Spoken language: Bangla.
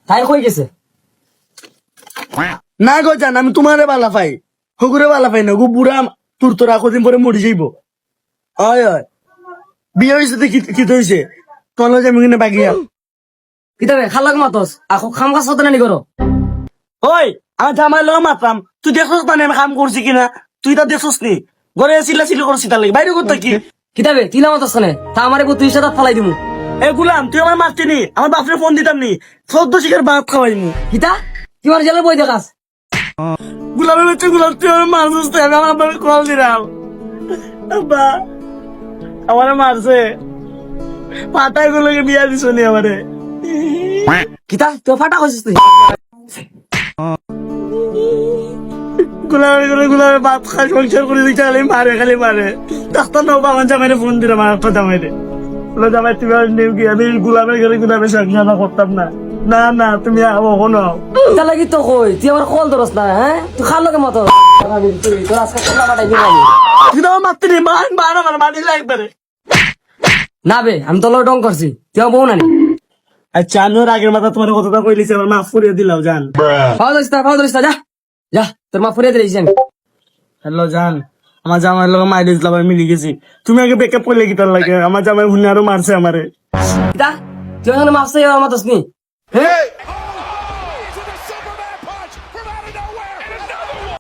তাই কই গেছে না গো জান আমি তোমারে বালা পাই হগুরে বালা পাই না গো বুড়া তোর তোরা কদিন পরে মরি যাইব হয় হয় বিয়ে হয়েছে তো কি হয়েছে তোমার যে আমি কিনে বাগিয়া কিতাবে খালাক মাতস আকো খাম কাজ হতে নানি করো ওই আমার জামাই লোক মাতাম তুই দেখছস মানে আমি কাম করছি কিনা তুই তা দেখছস নি ঘরে চিল্লা চিল্লি করছি তার লাগে বাইরে করতে কি কিতাবে তিলা মাতস কানে তা আমারে 32 হাজার ফালাই দিমু এ গুলাম তুই আমার মারতি নি আমার বাপরে ফোন দিতাম নি 14 শিকার ভাত খাওয়াইমু কিতা তোমার জেলে বই দেখাস গুলামের হচ্ছে গুলাম তুই আমার মারছিস তো আমি আমার আব্বাকে কল দিলাম আব্বা আমারে মারছে পাটাই গুলোকে বিয়া দিছ নি আমারে কিতা তুই ফাটা কইছিস তুই গুলামের ভাত খাই সংসার করে দিচ্ছে খালি মারে ডাক্তার নাও আমার জামাইরে ফোন দিলাম আমার একটা জামাইরে জামাই তুমি আর নেও কি আমি গুলামের ঘরে গুলামের সংসার করতাম না না না তুমি কখনো তা লাগি তো কই তুই আমার কল ধরস না হ্যাঁ তুই খাল লগে মত তোর আজকে খোলা মাটাই দিবি আমি তুই তো আমার মারতে নি মান আমার মানি একবারে না বে আমি তো ডং করছি তুই বউ নানি আচ্ছা আমি ওর আগের মাথা তোমার কথাটা কইলিছে আমার মাফ করিয়ে দিলাম জান পাও ধরিস যা যা তোর মা ফুরিয়ে দিয়েছি আমি হ্যালো জান আমার জামাইয়ের লোক মাইলেজ লাভার মিলি গেছি তুমি আগে বেকআপ করলে কি তার লাগে আমার জামাই হুনে আরো মারছে আমারে কিতা তুই এখানে মাপছে আমার মাতস নি